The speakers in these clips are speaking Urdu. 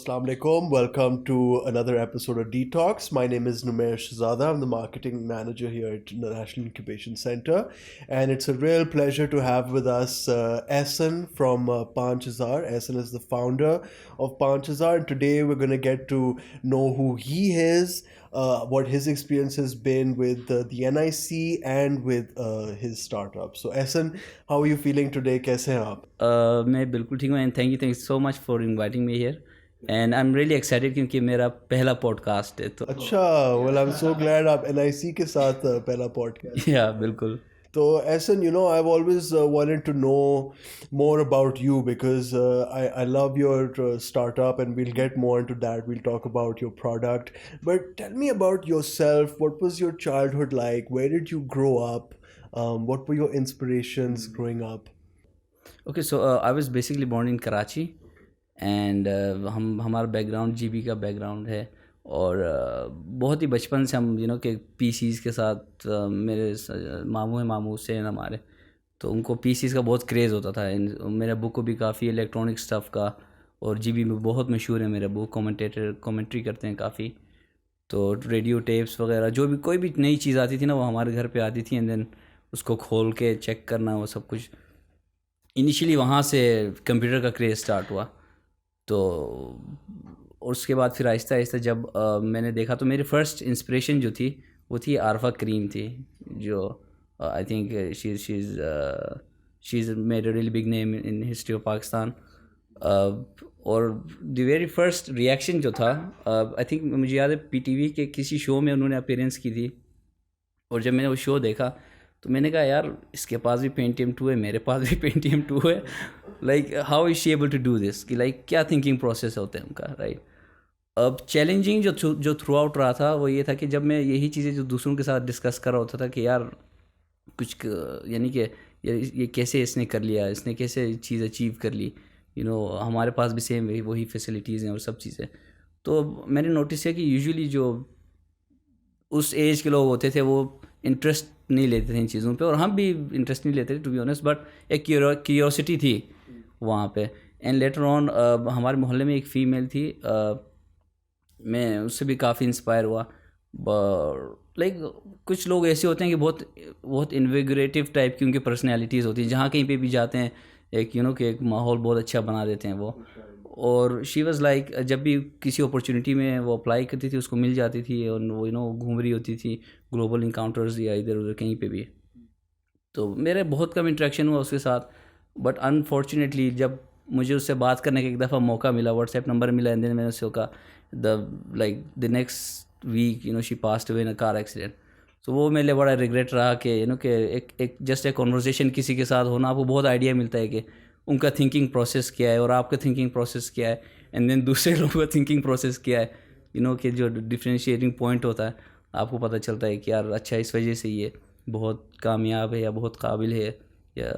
Assalamu alaikum. Welcome to another episode of Detox. My name is Numair Shahzada. I'm the marketing manager here at the National Incubation Center. And it's a real pleasure to have with us Ehsan from Panchazar. Ehsan is the founder of Panchazar. And today we're going to get to know who he is, what his experience has been with the NIC and with his startup. So Ehsan, how are you feeling today? Kaise hain aap? میں بالکل ٹھیک ہوں and thank you so much for inviting me here and I am really excited کیونکہ میرا پہلا پوڈ کاسٹ ہے تو اچھا well I am so glad آپ NIC کے ساتھ پہلا پوڈ کاسٹ. یا بالکل. تو Ehsan, I've always wanted to know more about you because I love your startup and we'll get more into that. We'll talk about your product. But tell me about yourself. What was your childhood like? Where did you grow up? What were your inspirations growing up? Okay so I was basically born in Karachi and ہمارا بیک گراؤنڈ GB کا بیک گراؤنڈ ہے اور بہت ہی بچپن سے ہم کہ PCs کے ساتھ میرے ماموں حسین ہمارے تو ان کو PCs کا بہت کریز ہوتا تھا. میرے ابو کو بھی کافی الیکٹرانک اسٹف کا اور GB میں بہت مشہور ہے میرے ابو کامنٹری کرتے ہیں کافی. تو ریڈیو ٹیپس وغیرہ جو بھی کوئی بھی نئی چیز آتی تھی نا وہ ہمارے گھر پہ آتی تھی اینڈ دین اس کو کھول کے چیک کرنا وہ سب کچھ. انیشلی وہاں سے کمپیوٹر کا کریز اسٹارٹ ہوا تو اور اس کے بعد پھر آہستہ آہستہ جب میں نے دیکھا تو میری فرسٹ انسپریشن جو تھی وہ تھی عارفہ کریم تھی جو I think she is made a really big name in history of Pakistan. اور دی ویری فرسٹ ریئیکشن جو تھا آئی تھنک مجھے یاد ہے PTV کے کسی شو میں انہوں نے اپیرنس کی تھی اور جب میں نے وہ شو دیکھا تو میں نے کہا یار اس کے پاس بھی Pentium 2 ہے میرے پاس بھی Pentium 2 ہے like how is she able to do this کہ لائک کیا تھنکنگ پروسیس ہوتا ہے ان کا رائٹ. اب چیلنجنگ جو تھرو آؤٹ رہا تھا وہ یہ تھا کہ جب میں یہی چیزیں جو دوسروں کے ساتھ ڈسکس کر رہا ہوتا تھا کہ یار کچھ یعنی کہ یہ کیسے اس نے کر لیا اس نے کیسے چیز اچیو کر لی ہمارے پاس بھی سیم وہی فیسلٹیز ہیں اور سب چیزیں. تو میں نے نوٹس کیا کہ یوزولی جو اس ایج کے لوگ ہوتے تھے وہ انٹرسٹ نہیں لیتے تھے ان چیزوں پہ اور ہم بھی انٹرسٹ نہیں لیتے تھے ٹو بی آنیسٹ بٹ ایک کیوریوسٹی تھی وہاں پہ. اینڈ لیٹر آن ہمارے محلے میں ایک فیمیل تھی میں اس سے بھی کافی انسپائر ہوا. لائک کچھ لوگ ایسے ہوتے ہیں کہ بہت انویگریٹو ٹائپ کی ان کی پرسنالٹیز ہوتی ہیں جہاں کہیں پہ بھی جاتے ہیں ایک کہ ایک ماحول بہت اچھا بنا دیتے ہیں وہ. اور شی واز لائک جب بھی کسی اپرچونیٹی میں وہ اپلائی کرتی تھی اس کو مل جاتی تھی اور وہ گھوم رہی ہوتی تھی گلوبل انکاؤنٹرز یا ادھر ادھر کہیں پہ بھی. تو میرے بہت کم انٹریکشن ہوا اس کے ساتھ بٹ انفارچونیٹلی جب مجھے اس سے بات کرنے کا ایک دفعہ موقع ملا WhatsApp نمبر ملا اینڈ دین میں نے اس کو کہا the next week she passed away in a car accident. تو وہ میرے لیے بڑا ریگریٹ رہا کہ کہ ایک جسٹ ایک کنورسیشن کسی کے ساتھ ہونا آپ کو بہت آئیڈیا ملتا ہے کہ ان کا تھنکنگ پروسیس کیا ہے اور آپ کا تھنکنگ پروسیس کیا ہے اینڈ دین دوسرے لوگوں کا تھنکنگ پروسیس کیا ہے کہ جو ڈفرینشیٹنگ پوائنٹ ہوتا ہے آپ کو پتہ چلتا ہے کہ یار اچھا اس وجہ سے یہ بہت کامیاب ہے یا بہت قابل ہے یا.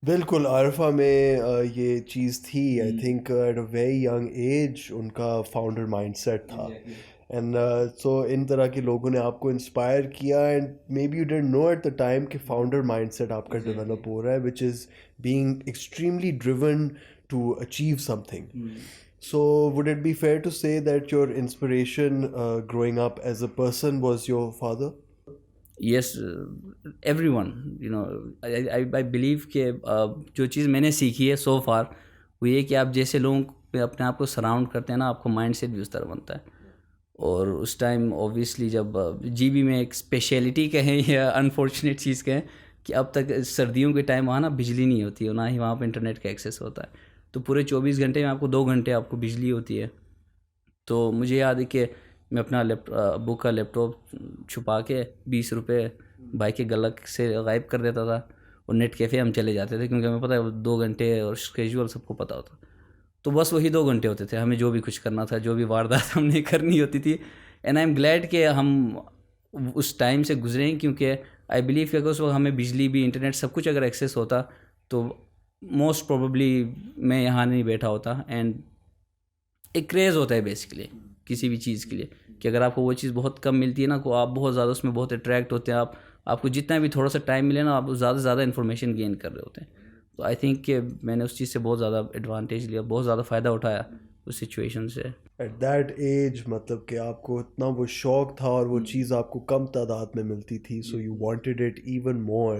بالکل عارفہ میں یہ چیز تھی I think at a very young age ان کا فاؤنڈر مائنڈ سیٹ تھا اینڈ سو ان طرح کے لوگوں نے آپ کو انسپائر کیا and maybe you didn't know at the time کہ فاؤنڈر مائنڈ سیٹ آپ کا ڈیولپ ہو رہا ہے which is being extremely driven to achieve something. So would it be fair to say that your inspiration growing up as a person was your father? Yes, everyone, I believe کہ جو چیز میں نے سیکھی ہے سو فار وہ یہ کہ آپ جیسے لوگوں پہ اپنے آپ کو سراؤنڈ کرتے ہیں نا آپ کو مائنڈ سیٹ بھی اس طرح بنتا ہے. اور اس ٹائم اوبویسلی جب GB میں ایک اسپیشلٹی کہیں یا انفارچونیٹ چیز کہیں کہ اب تک سردیوں کے ٹائم وہاں نا بجلی نہیں ہوتی ہے نہ ہی وہاں پہ انٹرنیٹ کا ایکسیس ہوتا ہے تو پورے 24 گھنٹے میں آپ کو 2 گھنٹے آپ کو بجلی ہوتی ہے. تو مجھے یاد ہے کہ میں اپنا ابو کا لیپ ٹاپ چھپا کے 20 روپے بھائی کے غلط سے غائب کر دیتا تھا اور نیٹ کیفے ہم چلے جاتے تھے کیونکہ ہمیں پتہ ہے 2 گھنٹے اور اسکیجول سب کو پتہ ہوتا. تو بس وہی 2 گھنٹے ہوتے تھے ہمیں جو بھی کچھ کرنا تھا جو بھی واردات ہم نے کرنی ہوتی تھی. اینڈ آئی ایم گلیڈ کہ ہم اس ٹائم سے گزرے ہیں کیونکہ آئی بلیو کہ اگر اس وقت ہمیں بجلی بھی انٹرنیٹ سب کچھ اگر ایکسیس ہوتا تو موسٹ پروبیبلی میں یہاں نہیں بیٹھا ہوتا. اینڈ ایک کریز ہوتا ہے بیسکلی کسی بھی چیز کے لیے کہ اگر آپ کو وہ چیز بہت کم ملتی ہے نا کو آپ بہت زیادہ اس میں بہت اٹریکٹ ہوتے ہیں آپ کو جتنا بھی تھوڑا سا ٹائم ملے نا آپ زیادہ سے زیادہ انفارمیشن گین کر رہے ہوتے ہیں. تو آئی تھنک کہ میں نے اس چیز سے بہت زیادہ ایڈوانٹیج لیا بہت زیادہ فائدہ اٹھایا اس سچویشن سے. ایٹ دیٹ ایج مطلب کہ آپ کو اتنا وہ شوق تھا اور وہ چیز آپ کو کم تعداد میں ملتی تھی, so you wanted it even more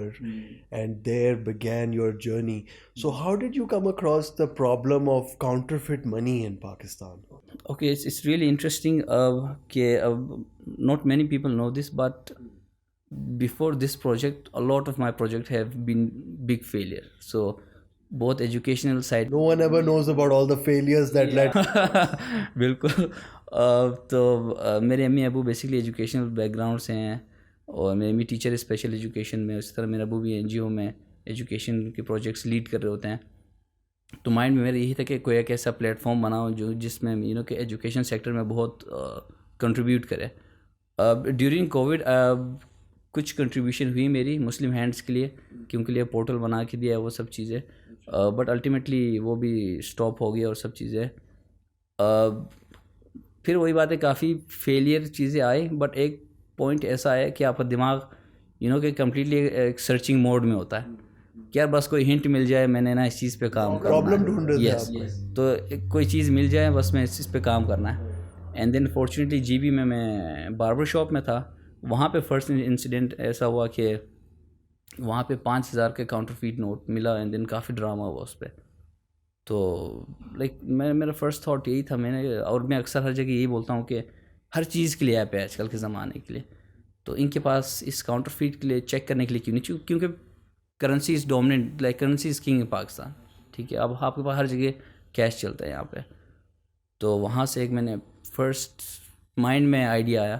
and there begin your journey. So how did you come across the problem of counterfeit money in Pakistan? Okay, it's really interesting کہ not many people know this, but before this project, a lot of my project have been big failure. So both educational side. No one ever knows about all the failures that led. بالکل. تو میرے امی ابو بیسکلی ایجوکیشنل بیک گراؤنڈ سے ہیں, اور میری امی ٹیچر اسپیشل ایجوکیشن میں, اسی طرح میرا ابو بھی NGO میں ایجوکیشن کے پروجیکٹس لیڈ کر رہے ہوتے ہیں. تو مائنڈ میں میرا یہی تھا کہ کوئی ایک ایسا پلیٹ فارم بناؤ جس میں کہ ایجوکیشن سیکٹر میں بہت کنٹریبیوٹ کرے. ڈیورنگ کووڈ کچھ کنٹریبیوشن ہوئی میری مسلم ہینڈس کے لیے, کہ ان کے لیے پورٹل بنا کے دیا وہ سب چیزیں, بٹ الٹیمیٹلی وہ بھی اسٹاپ ہو گیا اور سب چیزیں. پھر وہی بات ہے, کافی فیلئر چیزیں آئی, بٹ ایک پوائنٹ ایسا آیا کہ آپ کا دماغ کہ کمپلیٹلی ایک سرچنگ موڈ میں ہوتا ہے کہ یار بس کوئی ہنٹ مل جائے, میں نے نا اس چیز پہ کام کرنا ہے, پرابلم ڈھونڈ رہے تھے آپ, تو کوئی چیز مل جائے بس میں اس چیز پہ کام کرنا ہے. اینڈ دین فارچونیٹلی GB میں باربر شاپ میں تھا, وہاں پہ فرسٹ انسیڈنٹ ایسا ہوا کہ وہاں پہ 5,000 کے کاؤنٹر فیٹ نوٹ ملا, اینڈ دین کافی ڈرامہ ہوا اس پہ. تو لائک میرا فرسٹ تھاٹ یہی تھا, اور میں اکثر ہر جگہ یہی بولتا ہوں کہ ہر چیز کے لیے ایپ ہے آج کل کے زمانے کے لیے, تو ان کے پاس اس کاؤنٹر فیٹ کے لیے چیک کرنے کے لیے کیوں نہیں, کیونکہ currency is dominant, like currency is king in Pakistan. ٹھیک ہے, اب آپ کے پاس ہر جگہ کیش چلتا ہے یہاں پہ. تو وہاں سے ایک میں نے فرسٹ مائنڈ میں آئیڈیا آیا.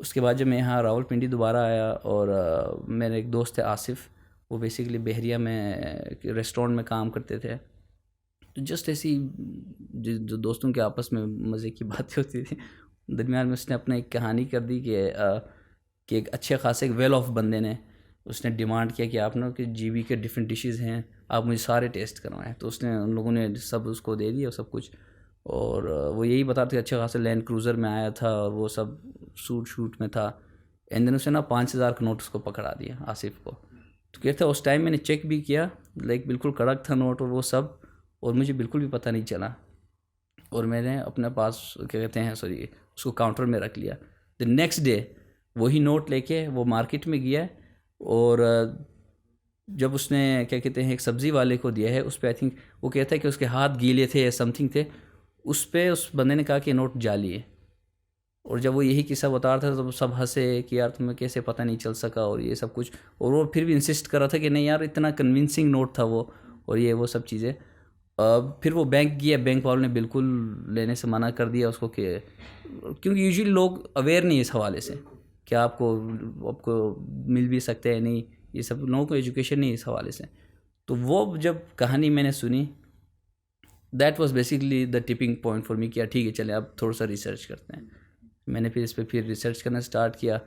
اس کے بعد جب میں یہاں راول پنڈی دوبارہ آیا, اور میرے ایک دوست تھے آصف, وہ بیسیکلی بحریہ میں ریسٹورینٹ میں کام کرتے تھے. تو جسٹ ایسی جو دوستوں کے آپس میں مزے کی باتیں ہوتی تھی, درمیان میں اس نے اپنا ایک کہانی کر دی کہ ایک اچھے خاصے ایک ویل آف بندے نے اس نے ڈیمانڈ کیا کہ آپ نا کہ GB کے ڈفرینٹ ڈشز ہیں, آپ مجھے سارے ٹیسٹ کروائیں. تو اس نے ان لوگوں نے سب اس کو دے دیا سب کچھ, اور وہ یہی بتا کہ اچھے خاصے لینڈ کروزر میں آیا تھا, اور وہ سب شوٹ میں تھا. اینڈ دین اس نے نا 5,000 کا نوٹ اس کو پکڑا دیا آصف کو. تو کیا تھا اس ٹائم میں نے چیک بھی کیا, لائک بالکل کڑک تھا نوٹ اور وہ سب, اور مجھے بالکل بھی پتہ نہیں چلا, اور میں نے اپنے پاس کیا کہتے ہیں اس کو کاؤنٹر میں رکھ لیا. دی نیکسٹ ڈے وہی نوٹ لے کے وہ مارکیٹ میں گیا, اور جب اس نے کیا کہتے ہیں ایک سبزی والے کو دیا ہے, اس پہ آئی تھنک وہ کہتا ہے کہ اس کے ہاتھ گیلے تھے یا سم تھنگ تھے, اس پہ اس بندے نے کہا کہ نوٹ جعلی ہے. اور جب وہ یہی قصہ بتا رہا تھا تو سب ہنسے کہ یار تمہیں کیسے پتہ نہیں چل سکا, اور یہ سب کچھ, اور وہ پھر بھی انسسٹ کر رہا تھا کہ نہیں یار اتنا کنونسنگ نوٹ تھا وہ, اور یہ وہ سب چیزیں. پھر وہ بینک گیا, بینک والوں نے بالکل لینے سے منع کر دیا اس کو, کہ کیونکہ یوزلی لوگ اویئر نہیں اس حوالے سے کہ آپ کو مل بھی سکتے ہیں نہیں, یہ سب لوگوں کو ایجوکیشن نہیں اس حوالے سے. تو وہ جب کہانی میں نے سنی, that was basically the tipping point for me, کیا ٹھیک ہے چلیں اب تھوڑا سا ریسرچ کرتے ہیں. میں نے پھر اس پہ ریسرچ کرنا اسٹارٹ کیا.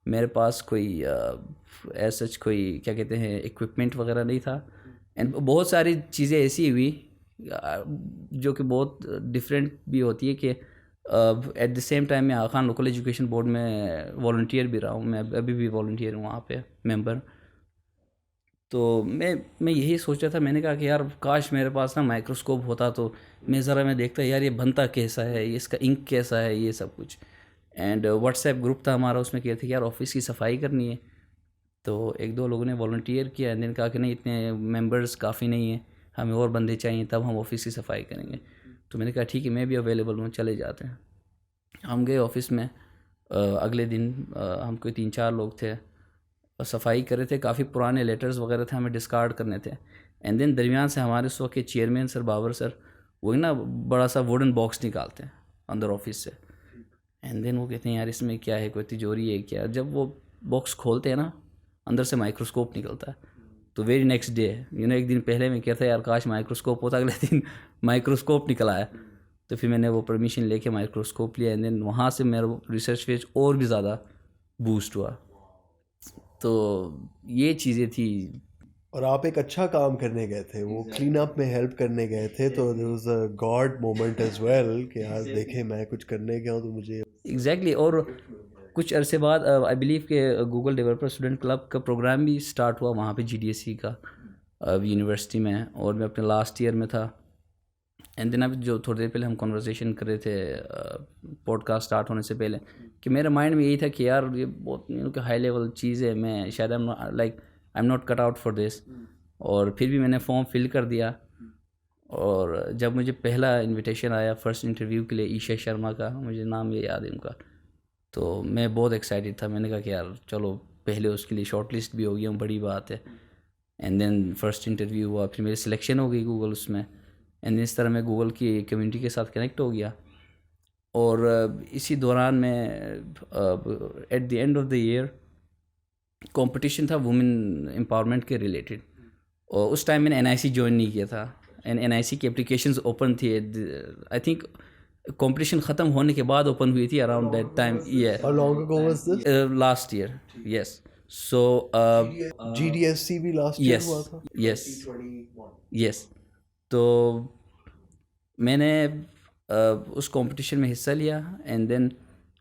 میرے پاس کوئی ایز سچ کوئی کیا کہتے ہیں اکوپمنٹ وغیرہ نہیں تھا, اینڈ بہت ساری چیزیں ایسی ہوئی جو کہ بہت ڈفرینٹ بھی ہوتی ہے کہ ایٹ دی سیم ٹائم میں آغا خان لوکل ایجوکیشن بورڈ میں والنٹیئر بھی رہا ہوں, میں ابھی بھی والنٹیئر ہوں وہاں پہ ممبر. تو میں یہی سوچ رہا تھا, میں نے کہا کہ یار کاش میرے پاس نا مائکروسکوپ ہوتا تو میں دیکھتا یار یہ بنتا کیسا ہے, یہ اس کا انک کیسا ہے, یہ سب کچھ. اینڈ واٹس ایپ گروپ تھا ہمارا, اس میں کہتے کہ یار آفس کی صفائی کرنی ہے. تو ایک دو لوگوں نے والنٹیئر کیا, اینڈ دین کہا کہ نہیں اتنے ممبرز کافی نہیں ہیں, ہمیں اور بندے چاہیے تب ہم آفس کی صفائی کریں گے. تو میں نے کہا ٹھیک ہے میں بھی اویلیبل ہوں, چلے جاتے ہیں. ہم گئے آفس میں, اگلے دن ہم کوئی 3-4 لوگ تھے, صفائی کر رہے تھے. کافی پرانے لیٹرز وغیرہ تھے, ہمیں ڈسکارڈ کرنے تھے. اینڈ دین درمیان سے ہمارے اس وقت کے چیئرمین سر بابر سر, وہی نا بڑا سا ووڈن باکس نکالتے ہیں اندر آفس سے. اینڈ دین وہ کہتے ہیں یار اس میں کیا ہے, کوئی تجوری ہے کیا. جب وہ باکس کھولتے ہیں نا, اندر سے مائکروسکوپ نکلتا ہے. تو ویری نیکسٹ ڈے ایک دن پہلے میں کہتا یار کاش مائکروسکوپ ہوتا, اگلے دن مائکروسکوپ نکل آیا. تو پھر میں نے وہ پرمیشن لے کے مائکروسکوپ لیا, اینڈ دین وہاں سے میرا ریسرچ پیج اور بھی زیادہ بوسٹ ہوا. تو یہ چیزیں تھی. اور آپ ایک اچھا کام کرنے گئے تھے, وہ کلین اپ میں ہیلپ کرنے گئے تھے, تو there was a God moment as well کہ یار دیکھیں میں کچھ کرنے گیا ہوں تو مجھے ایگزیکٹلی. اور کچھ عرصے بعد آئی بلیو کہ گوگل ڈیولپر اسٹوڈنٹ کلب کا پروگرام بھی اسٹارٹ ہوا وہاں پہ GDSE کا یونیورسٹی میں, اور میں اپنے لاسٹ ایئر میں تھا. اینڈ دین اب جو تھوڑی دیر پہلے ہم کنورسیشن کر رہے تھے پوڈ کاسٹ اسٹارٹ ہونے سے پہلے کہ میرے مائنڈ میں یہی تھا کہ یار یہ بہت ہائی لیول چیز ہے, میں شاید I am not cut out for this. اور پھر بھی میں نے فارم فل کر دیا. اور جب مجھے پہلا انویٹیشن آیا فرسٹ انٹرویو کے لیے ایشا شرما کا, مجھے نام یہ یاد ہے ان کا, تو میں بہت ایکسائٹیڈ تھا. میں نے کہا کہ یار چلو پہلے اس کے لیے شارٹ لسٹ بھی ہو گیا, بڑی بات ہے. اینڈ دین فرسٹ انٹرویو ہوا, پھر میری سلیکشن ہو گئی گوگل اس میں. اینڈ اس طرح میں گوگل کی کمیونٹی کے ساتھ کنیکٹ ہو گیا. اور اسی دوران میں at the end of the year competition تھا وومن امپاورمنٹ کے ریلیٹڈ, اور اس ٹائم میں نے NIC جوائن نہیں کیا تھا. اینڈ NIC کی اپلیکیشنز اوپن تھی, آئی تھنک کمپٹیشن ختم ہونے کے بعد اوپن ہوئی تھی around that time. How long ago was this? Last year, yes. So GDSC بھی last year یس ہوا تھا. یس یس. تو میں نے اس کمپٹیشن میں حصہ لیا. اینڈ دین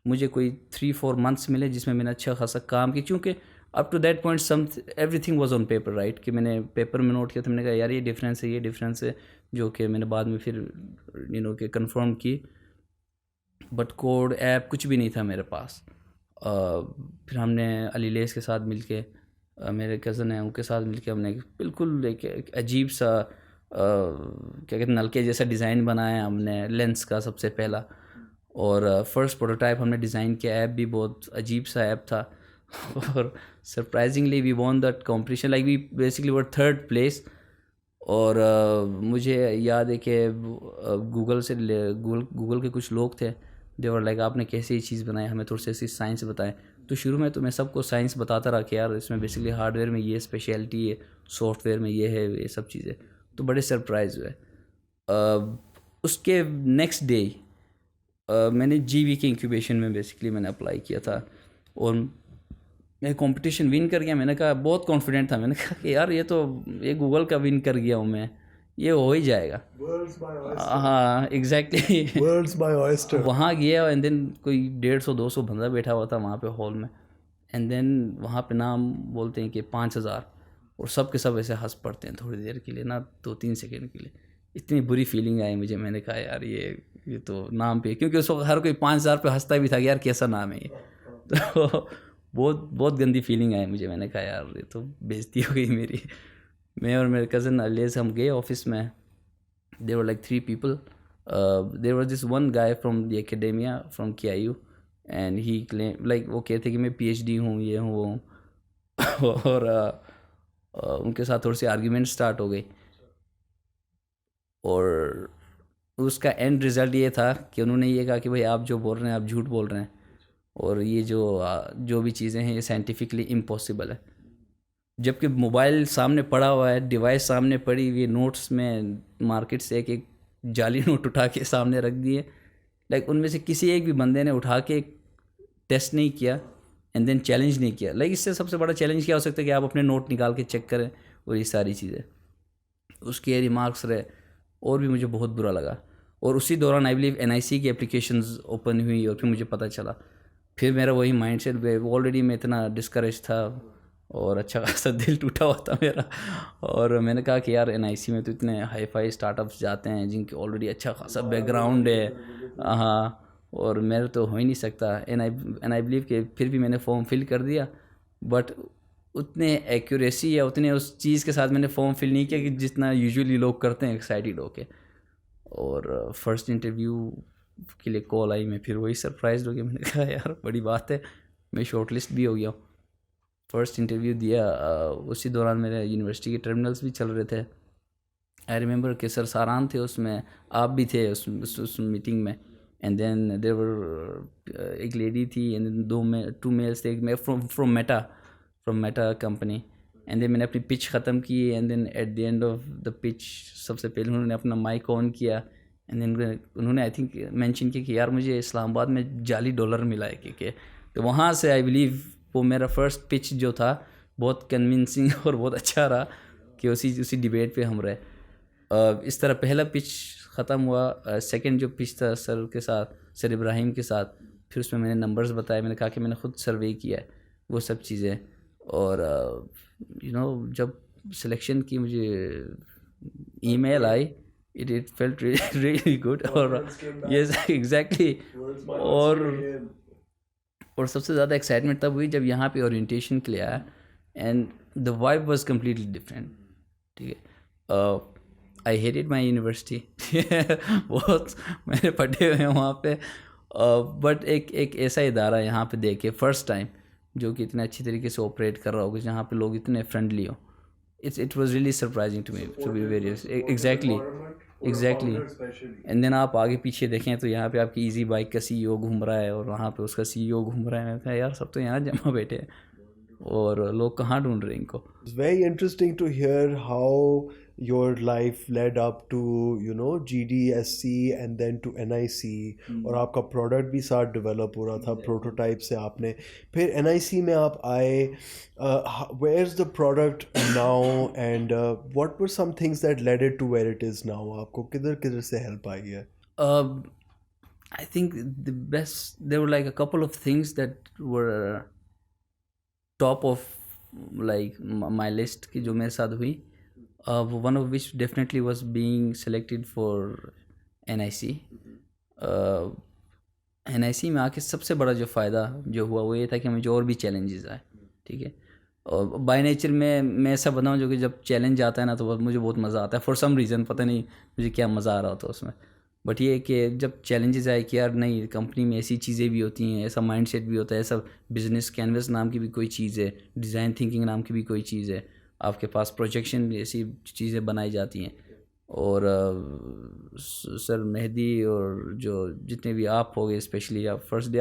مجھے کوئی 3-4 months ملے جس میں نے اچھا خاصا کام کیا, کیونکہ up to that point everything was on paper, right. کہ میں نے پیپر میں نوٹ کیا تھا, میں نے کہا یار یہ ڈفرینس ہے, یہ ڈفرینس ہے, جو کہ میں نے بعد میں پھر کہ کنفرم کی. بٹ کوڈ ایپ کچھ بھی نہیں تھا میرے پاس. پھر ہم نے علی لیس کے ساتھ مل کے, میرے کزن ہیں ان کے ساتھ مل کے, ہم نے بالکل ایک عجیب سا کیا کہتے ہیں نلکے جیسا ڈیزائن بنایا ہم نے, لینس کا سب سے پہلا. اور فرسٹ پروٹوٹائپ ہم نے ڈیزائن کیا. ایپ بھی بہت عجیب سا ایپ تھا. اور surprisingly we won that competition, like we basically were 3rd place. اور مجھے یاد ہے کہ گوگل کے کچھ لوگ تھے, دے ور لائک آپ نے کیسے یہ چیز بنائی, ہمیں تھوڑی سی ایسی سائنس بتائیں. تو شروع میں تو میں سب کو سائنس بتاتا رہا کہ یار اس میں بیسکلی ہارڈ ویئر میں یہ اسپیشلٹی ہے, سافٹ ویئر میں یہ ہے, یہ سب چیزیں. تو بڑے سرپرائز ہوئے. اس کے نیکسٹ ڈے میں نے GV کے انکیوبیشن میں بیسکلی میں نے اپلائی کیا تھا, اور میں کمپٹیشن ون کر گیا. میں نے کہا بہت کانفیڈنٹ تھا, میں نے کہا کہ یار یہ گوگل کا ون کر گیا ہوں میں, یہ ہو ہی جائے گا. ہاں ایگزیکٹلی. وہاں گیا, اینڈ دین کوئی 150-200 بندہ بیٹھا ہوا تھا وہاں پہ ہال میں. اینڈ دین وہاں پہ نام بولتے ہیں کہ 5000, اور سب کے سب ایسے ہنس پڑتے ہیں تھوڑی دیر کے لیے نا, 2-3 سیکنڈ کے لیے. اتنی بری فیلنگ آئی مجھے. میں نے کہا یار یہ تو نام پہ, کیونکہ اس وقت ہر کوئی 5000 پہ ہنستا بھی تھا کہ یار کیسا نام ہے یہ. تو بہت گندی فیلنگ آئی مجھے. میں نے کہا یار یہ تو بےزتی ہو گئی میری. میں اور میرے کزن علیز ہم گئے آفس میں. There were like 3 people. There were this one guy from the academia from KIU, and he claim like وہ کہتے کہ میں PhD ہوں, یہ ہوں وہ ہوں. اور ان کے ساتھ تھوڑی سی آرگیومنٹ اسٹارٹ ہو گئی, اور اس کا اینڈ رزلٹ یہ تھا کہ انہوں نے یہ کہا کہ بھائی آپ جو بول رہے ہیں آپ جھوٹ بول رہے ہیں, اور یہ جو بھی چیزیں ہیں یہ سائنٹیفکلی امپاسبل ہے. جبکہ موبائل سامنے پڑا ہوا ہے, ڈیوائس سامنے پڑی ہوئی, نوٹس میں مارکیٹ سے ایک جعلی نوٹ اٹھا کے سامنے رکھ دیے. لائک ان میں سے کسی ایک بھی بندے نے اٹھا کے ٹیسٹ نہیں کیا, اینڈ دین چیلنج نہیں کیا. لائک اس سے سب سے بڑا چیلنج کیا ہو سکتا ہے کہ آپ اپنے نوٹ نکال کے چیک کریں, اور یہ ساری چیزیں. اس کے ریمارکس رہے, اور بھی مجھے بہت برا لگا. اور اسی دوران آئی بلیو NIC کی اپلیکیشنز اوپن ہوئی, اور پھر مجھے پتہ چلا. پھر میرا وہی مائنڈ سیٹ, آلریڈی میں اتنا ڈسکریج تھا, اور اچھا خاصا دل ٹوٹا ہوا تھا میرا. اور میں نے کہا کہ یار NIC میں تو اتنے ہائی فائی اسٹارٹ اپس جاتے ہیں جن کے آلریڈی اچھا خاصا بیک گراؤنڈ ہے, ہاں, اور میرا تو ہو ہی نہیں سکتا. اینڈ آئی بلیو کہ پھر بھی میں نے فارم فل کر دیا, بٹ اتنے ایکوریسی یا اتنے اس چیز کے ساتھ میں نے فارم فل نہیں کیا کہ جتنا یوزولی لوگ کرتے ہیں ایکسائٹیڈ ہو کے. اور فرسٹ انٹرویو کے لیے کال آئی, میں پھر وہی سرپرائز ہو گیا. میں نے کہا یار بڑی بات ہے, میں شارٹ لسٹ بھی ہو گیا ہوں. فرسٹ انٹرویو دیا, اسی دوران میرے یونیورسٹی کے ٹرمینلس بھی چل رہے تھے. آئی ریممبر کہ سر ساران تھے اس میں, آپ بھی تھے اس میٹنگ میں. اینڈ دین دیر ور ایک لیڈی تھی, اینڈ دین 2 میلس تھے. ایک from Meta company. And then میں نے اپنی پچ ختم کی. And then at the end of the pitch سب سے پہلے انہوں نے اپنا مائک آن کیا. اینڈ دین انہوں نے آئی تھنک مینشن کیا کہ یار مجھے اسلام آباد میں جعلی ڈالر ملا ہے, کہ تو وہاں سے آئی بلیو وہ میرا فرسٹ پچ جو تھا بہت کنونسنگ اور بہت اچھا رہا, کہ اسی ڈیبیٹ پہ ہم رہے. اس طرح پہلا پچ ختم ہوا. سیکنڈ جو پچ تھا سر کے ساتھ, سر ابراہیم کے ساتھ, پھر اس میں میں نے نمبرز بتائے. میں نے کہا کہ میں نے خود سروے کیا ہے, وہ سب چیزیں. اور جب سلیکشن کی مجھے ای میل آئی, it felt really good. اور yes exactly. اور سب سے زیادہ ایکسائٹمنٹ تب ہوئی جب یہاں پہ اورینٹیشن کے لیے آیا and the vibe was completely different. ٹھیک ہے. آئی ہیٹڈ مائی یونیورسٹی. بہت میں نے پڑھے ہوئے ہیں وہاں پہ, بٹ ایک ایسا ادارہ یہاں پہ دیکھ کے فرسٹ ٹائم جو کہ اتنے اچھی طریقے سے آپریٹ کر رہا ہوگا, جہاں پہ لوگ اتنے فرینڈلی ہوں. It was really surprising to me to be very exactly. And then آپ آگے پیچھے دیکھیں تو یہاں پہ آپ کی ایزی بائک کا سی ای او گھوم رہا ہے اور وہاں پہ اس کا سی ای او گھوم رہا ہے. میں کہا یار سب تو یہاں جمع بیٹھے ہیں اور لوگ کہاں ڈھونڈ رہے ہیں ان کو. It's very interesting to hear how your life led up to, you know, GDSC and then to NIC. اور آپ کا پروڈکٹ بھی ساتھ ڈیولپ ہو رہا تھا پروٹوٹائپ سے. آپ نے پھر NIC میں آپ آئے. Where's the product now and what were some things that led it to where it is now? آپ کو کدھر سے ہیلپ آئی ہے؟ I think the best, there were like a couple of things that were top of like my list کی جو میرے ساتھ ہوئی. One of which definitely was being selected for NIC. NIC میں آ کے سب سے بڑا جو فائدہ جو ہوا وہ یہ تھا کہ مجھے اور بھی چیلنجز آئے. ٹھیک ہے. اور بائی نیچر میں ایسا بنا ہوں جو کہ جب چیلنج آتا ہے نا تو مجھے بہت مزہ آتا ہے. فار سم ریزن پتہ نہیں مجھے کیا مزہ آ رہا ہوتا اس میں. بٹ یہ کہ جب چیلنجز آئے کہ یار نہیں, کمپنی میں ایسی چیزیں بھی ہوتی ہیں, ایسا مائنڈ سیٹ بھی ہوتا ہے, ایسا بزنس کینوس نام کی بھی کوئی چیز ہے, ڈیزائن تھنکنگ نام کی بھی کوئی چیز ہے, آپ کے پاس پروجیکشن ایسی چیزیں بنائی جاتی ہیں. اور سر مہدی اور جو جتنے بھی آپ ہو گئے اسپیشلی آپ فرسٹ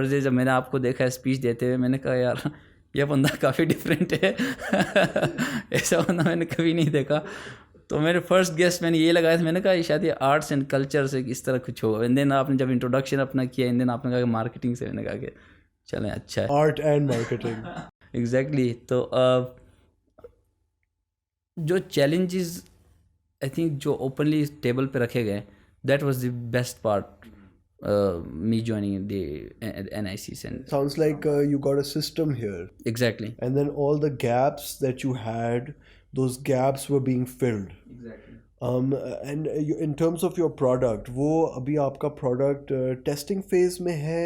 ڈے جب میں نے آپ کو دیکھا اسپیچ دیتے ہوئے میں نے کہا یار یہ بندہ کافی ڈفرینٹ ہے. ایسا بندہ میں نے کبھی نہیں دیکھا. تو میرے فرسٹ گیسٹ میں نے یہ لگایا تھا, میں نے کہا شاید یہ آرٹس اینڈ کلچر سے اس طرح کچھ ہو. اینڈ دین آپ نے جب انٹروڈکشن اپنا کیا, اینڈ دین آپ نے کہا کہ مارکیٹنگ سے, میں نے کہا کہ چلیں اچھا ہے, آرٹ اینڈ مارکیٹنگ. ایگزیکٹلی. تو جو چیلنجز آئی تھنک جو اوپنلی ٹیبل پہ رکھے گئے, that was the best part me joining the NIC center. Sounds like you got a system here. Exactly. And then all the gaps that you had, those gaps were being filled. Exactly. And in terms of your product, وہ ابھی آپ کا پروڈکٹ ٹیسٹنگ فیز میں ہے,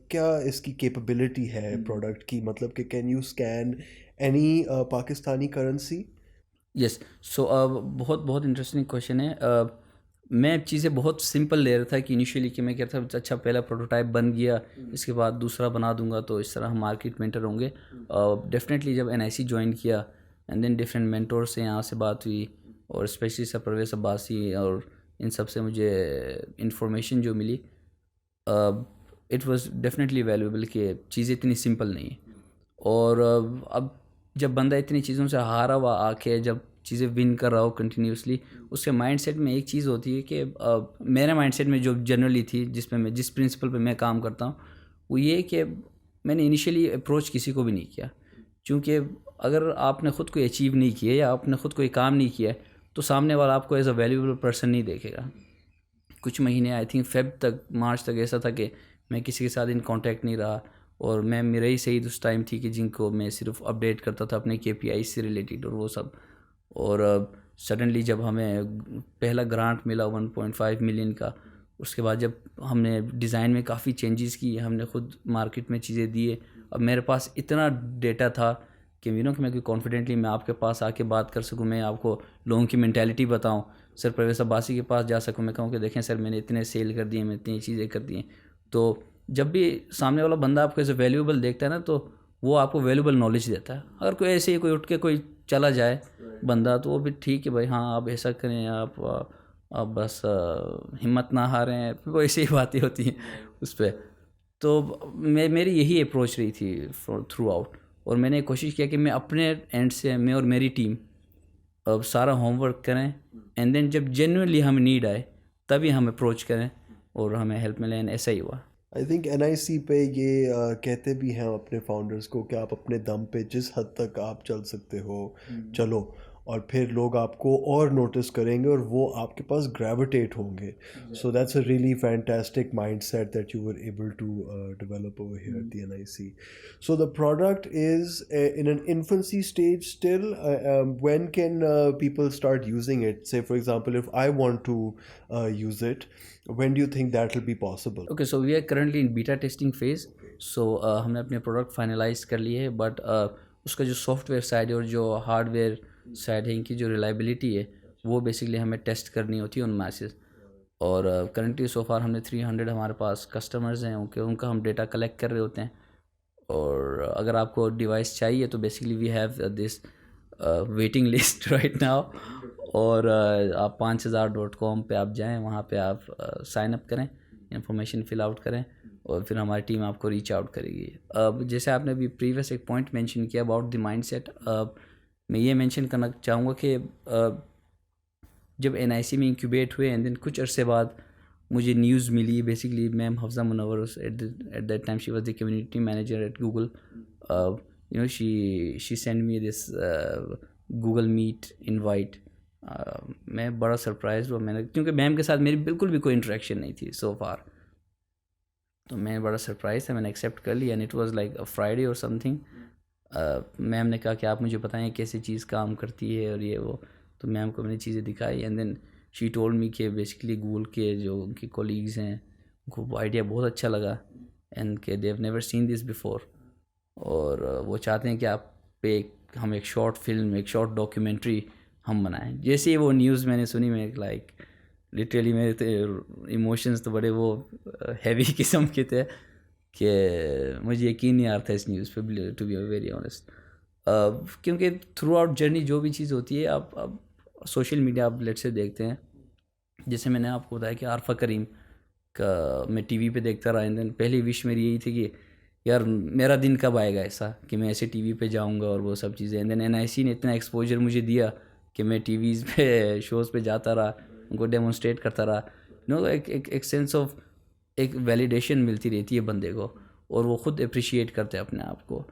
کیا اس کی کیپیبلٹی ہے پروڈکٹ کی, مطلب کہ can you scan any Pakistani currency? Yes. So بہت انٹرسٹنگ کویشچن ہے. میں چیزیں بہت سمپل لے رہا تھا کہ انیشیلی کہ میں کہتا تھا اچھا پہلا پروٹوٹائپ بن گیا, اس کے بعد دوسرا بنا دوں گا تو اس طرح ہم مارکیٹ میں انٹر ہوں گے. ڈیفینیٹلی جب NIC جوائن کیا اینڈ دین ڈفرینٹ مینٹور سے یہاں سے بات ہوئی, اور اسپیشلی سر پرویز عباسی اور ان سب سے مجھے انفارمیشن جو ملی, اٹ واز ڈیفینیٹلی ویلیویبل کہ چیزیں اتنی سمپل نہیں ہیں. اور اب جب بندہ اتنی چیزوں سے ہارا ہوا آ کے جب چیزیں ون کر رہا ہو کنٹینیوسلی, اس کے مائنڈ سیٹ میں ایک چیز ہوتی ہے کہ میرے مائنڈ سیٹ میں جو جنرلی تھی جس پہ میں جس پرنسپل پہ میں کام کرتا ہوں وہ یہ کہ میں نے انیشیلی اپروچ کسی کو بھی نہیں کیا, چونکہ اگر آپ نے خود کو اچیو نہیں کیا یا آپ نے خود کوئی کام نہیں کیا تو سامنے والا آپ کو ایز اے ویلیوبل پرسن نہیں دیکھے گا. کچھ مہینے آئی تھنک فیب تک مارچ تک ایسا تھا کہ میں کسی کے ساتھ ان کانٹیکٹ نہیں رہا, اور میں میرا ہی صحیح اس ٹائم تھی کہ جن کو میں صرف اپڈیٹ کرتا تھا اپنے KPI سے ریلیٹڈ اور وہ سب. اور سڈنلی جب ہمیں پہلا گرانٹ ملا 1.5 ملین کا, اس کے بعد جب ہم نے ڈیزائن میں کافی چینجز کی, ہم نے خود مارکیٹ میں چیزیں دیے, اب میرے پاس اتنا ڈیٹا تھا کہ کہ میں کوئی کانفیڈنٹلی میں آپ کے پاس آ کے بات کر سکوں, میں آپ کو لوگوں کی مینٹیلٹی بتاؤں, سر پرویز عباسی کے پاس جا سکوں, میں کہوں کہ دیکھیں سر میں نے اتنے سیل کر دیے, میں اتنی چیزیں کر دی ہیں. تو جب بھی سامنے والا بندہ آپ کو ایسے ویلیوبل دیکھتا ہے نا تو وہ آپ کو ویلیوبل نالج دیتا ہے. اگر کوئی ایسے ہی کوئی اٹھ کے کوئی چلا جائے بندہ تو وہ بھی ٹھیک ہے بھائی, ہاں آپ ایسا کریں, آپ بس ہمت نہ ہاریں, وہ ایسی ہی باتیں ہوتی ہیں اس پہ. تو میری یہی اپروچ رہی تھی تھرو آؤٹ, اور میں نے کوشش کیا کہ میں اپنے اینڈ سے میں اور میری ٹیم اب سارا ہوم ورک کریں, اینڈ دین جب جینوئنلی ہمیں نیڈ آئے تبھی ہم اپروچ کریں اور ہمیں ہیلپ ملے. ایسا ہی ہوا. آئی تھنک NIC پہ یہ کہتے بھی ہیں اپنے فاؤنڈرز کو کہ آپ اپنے دم پہ جس حد تک آپ چل سکتے ہو چلو, اور پھر لوگ آپ کو اور نوٹس کریں گے اور وہ آپ کے پاس گریویٹیٹ ہوں گے. So that's a really fantastic mindset that you were able to develop over here at the NIC. So the product is in an infancy stage still. When can people start using it? Say, for example, if I want to use it, when do you think that will be possible? Okay, so we are currently in beta testing phase. So ہم نے اپنے پروڈکٹ فائنلائز کر لیے ہے, بٹ اس کا جو سافٹ ویئر سائڈ ہے اور جو ہارڈ ویئر سائڈ ہے, ان کی جو ریلائبلٹی ہے وہ بیسکلی ہمیں ٹیسٹ کرنی ہوتی ہے ان میسز. اور کرنٹلی سو فار ہم نے 300 ہمارے پاس کسٹمرز ہیں, ان کا ہم ڈیٹا کلیکٹ کر رہے ہوتے ہیں. اور اگر آپ کو ڈیوائس چاہیے تو basically we have this waiting list right now. اور آپ 5000.com پہ آپ جائیں, وہاں پہ آپ سائن اپ کریں, انفارمیشن فل آؤٹ کریں, اور پھر ہماری ٹیم آپ کو ریچ آؤٹ کرے گی. اب جیسے آپ نے ابھی پریویس ایک پوائنٹ مینشن کیا اباؤٹ دی مائنڈ سیٹ, میں یہ مینشن کرنا چاہوں گا کہ جب NIC میں انکیوبیٹ ہوئے اینڈ دین کچھ عرصے بعد مجھے نیوز ملی. Basically ma'am Hifza Munawar at that time she was the community manager at Google. She send me this Google Meet invite. میں بڑا سرپرائز ہوا, میں نے, کیونکہ میم کے ساتھ میری بالکل بھی کوئی انٹریکشن نہیں تھی سو فار. تو میں بڑا سرپرائز تھا, میں نے ایکسیپٹ کر لی, and it was like a Friday اور سم تھنگ. میم نے کہا کہ آپ مجھے بتائیں کیسے چیز کام کرتی ہے اور یہ وہ. تو میم کو میں نے چیزیں دکھائی, and then she told me کہ بیسکلی گوگل کے جو ان کی کولیگز ہیں ان کو وہ آئیڈیا بہت اچھا لگا, اینڈ کہ they have never seen this before. اور وہ چاہتے ہیں کہ آپ پہ ہم ایک شارٹ فلم, ایک شارٹ ڈاکیومنٹری ہم بنائیں. جیسے ہی وہ نیوز میں نے سنی, میں لائک لٹرلی میرے تو ایموشنز تو بڑے وہ ہیوی قسم کے تھے کہ مجھے یقین نہیں آ رہا تھا اس نیوز پہ, ٹو بی ویری آنیسٹ. کیونکہ تھرو آؤٹ جرنی جو بھی چیز ہوتی ہے, آپ سوشل میڈیا آپ لیٹ سے دیکھتے ہیں. جیسے میں نے آپ کو بتایا کہ عارفہ کریم کا میں ٹی وی پہ دیکھتا رہا, اینڈ دین پہلی وش میری یہی تھی کہ یار میرا دن کب آئے گا ایسا کہ میں ایسے ٹی وی پہ جاؤں گا اور وہ سب چیزیں. اینڈ دین NIC نے اتنا ایکسپوجر مجھے دیا کہ میں ٹی ویز پہ شوز پہ جاتا رہا, ان کو ڈیمونسٹریٹ کرتا رہا. ایک سینس آف ایک ویلیڈیشن ملتی رہتی ہے بندے کو, اور وہ خود اپریشیٹ کرتے ہیں اپنے آپ کو.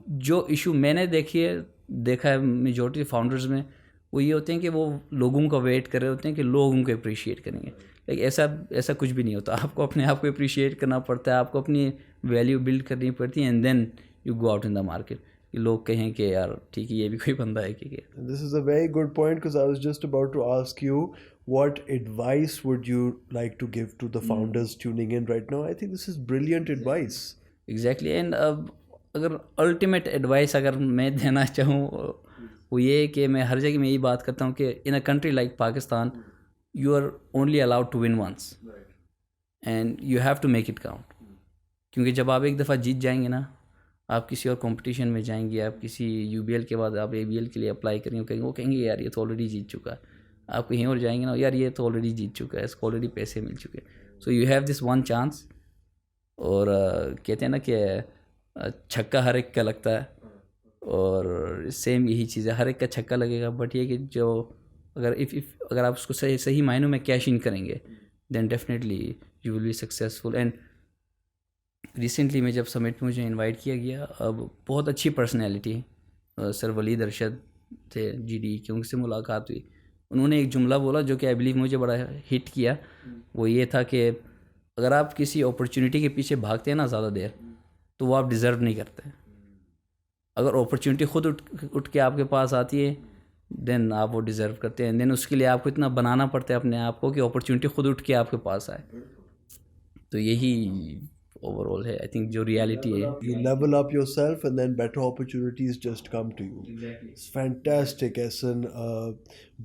جو ایشو میں نے دیکھا ہے میجورٹی فاؤنڈرز میں, وہ یہ ہوتے ہیں کہ وہ لوگوں کا ویٹ کر رہے ہوتے ہیں کہ لوگ ان کو اپریشیٹ کریں گے. لیکن ایسا کچھ بھی نہیں ہوتا. آپ کو اپنے آپ کو اپریشیٹ کرنا پڑتا ہے, آپ کو اپنی ویلیو بلڈ کرنی پڑتی ہے, and then you go out in the market. لوگ کہیں کہ یار ٹھیک ہے یہ بھی کوئی بندہ ہے کہ. This is a very good point, because I was just about to ask you, what advice would you like to give to the founders tuning in right now? I think this is brilliant advice. Exactly. And اگر الٹیمیٹ ایڈوائس اگر میں دینا چاہوں وہ یہ کہ میں ہر جگہ میں یہی بات کرتا ہوں کہ in a country like Pakistan you are only allowed to one once, and you have to make it count. کیونکہ جب آپ ایک دفعہ جیت جائیں گے نا, آپ کسی اور کمپٹیشن میں جائیں گے, آپ کسی UBL کے بعد آپ ABL کے لیے اپلائی کریں گے, وہ کہیں گے یار یہ تو آلریڈی جیت چکا ہے. آپ کہیں اور جائیں گے نا, یار یہ تو آلریڈی جیت چکا ہے, اس کو آلریڈی پیسے مل چکے. So you have this one chance. اور کہتے ہیں نا کہ چھکا ہر ایک کا لگتا ہے, اور سیم یہی چیز ہے, ہر ایک کا چھکا لگے گا, بٹ یہ کہ جو اگر آپ اس کو صحیح معنوں میں کیش ان کریں گے, then definitely you will be successful. And recently میں جب سمٹ میں مجھے انوائٹ کیا گیا, اب بہت اچھی پرسنالٹی سر ولید ارشد تھے GD کی, ان سے ملاقات ہوئی. انہوں نے ایک جملہ بولا جو کہ آئی بلیو مجھے بڑا ہٹ کیا. وہ یہ تھا کہ اگر آپ کسی اپرچونیٹی کے پیچھے بھاگتے ہیں نا زیادہ دیر, تو وہ آپ ڈیزرو نہیں کرتے. اگر اپرچونیٹی خود اٹھ کے آپ کے پاس آتی ہے, دین آپ وہ ڈیزرو کرتے ہیں. دین اس کے لیے آپ کو اتنا بنانا پڑتا ہے اپنے آپ کو کہ اپرچونیٹی خود اٹھ کے آپ کے پاس آئے. تو یہی اوور آل ہے, آئی تھنک جو ریالٹی ہے. You level up yourself and then better opportunities just come to you. Exactly. It's fantastic, Ehsan.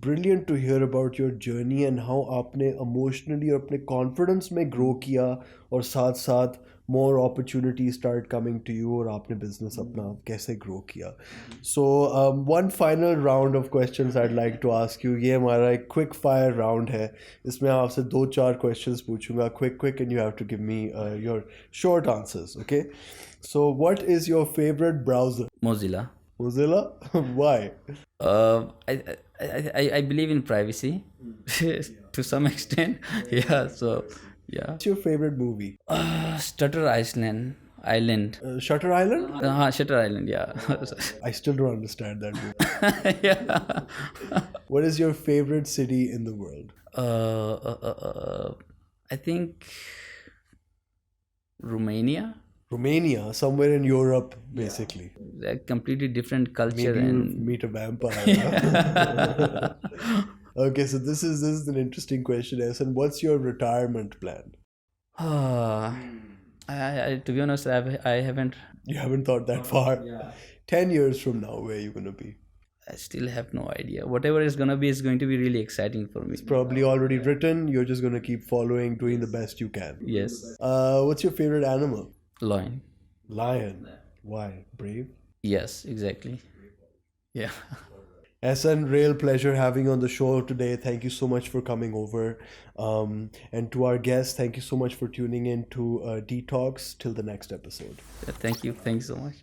Brilliant to hear about your journey and how آپ نے emotionally اور اپنے confidence میں grow کیا, اور ساتھ ساتھ more opportunities start coming to you, اور آپ نے business اپنا کیسے grow کیا. So one final round of questions I'd like to ask you. یہ ہمارا ایک quick fire round ہے. اس میں آپ سے 2-4 questions پوچھوں گا, quick, and you have to give me your short answers, okay? So what is your favorite browser? Mozilla. Why? I believe in privacy to some extent. Yeah, so yeah. What's your favorite movie? Shutter Island. Shutter Island? Shutter Island, yeah. I still don't understand that movie. Yeah. What is your favorite city in the world? I think Romania. Romania, somewhere in Europe, basically. A completely different culture. Maybe you'll And meet a vampire. Huh? Okay, so this is an interesting question, Ehsan. What's your retirement plan? To be honest, I haven't. You haven't thought that far. 10 years from now, where are you going to be? I still have no idea. Whatever it's gonna be is going to be really exciting for me. Probably already written. You're just going to keep following, doing the best you can. Yes. What's your favorite animal? Lion. Lion. Why? Brave? Yes, exactly. Yeah. Ehsan, real pleasure having you on the show today. Thank you so much for coming over. And to our guests, thank you so much for tuning in to Detox. Till the next episode. Thank you so much.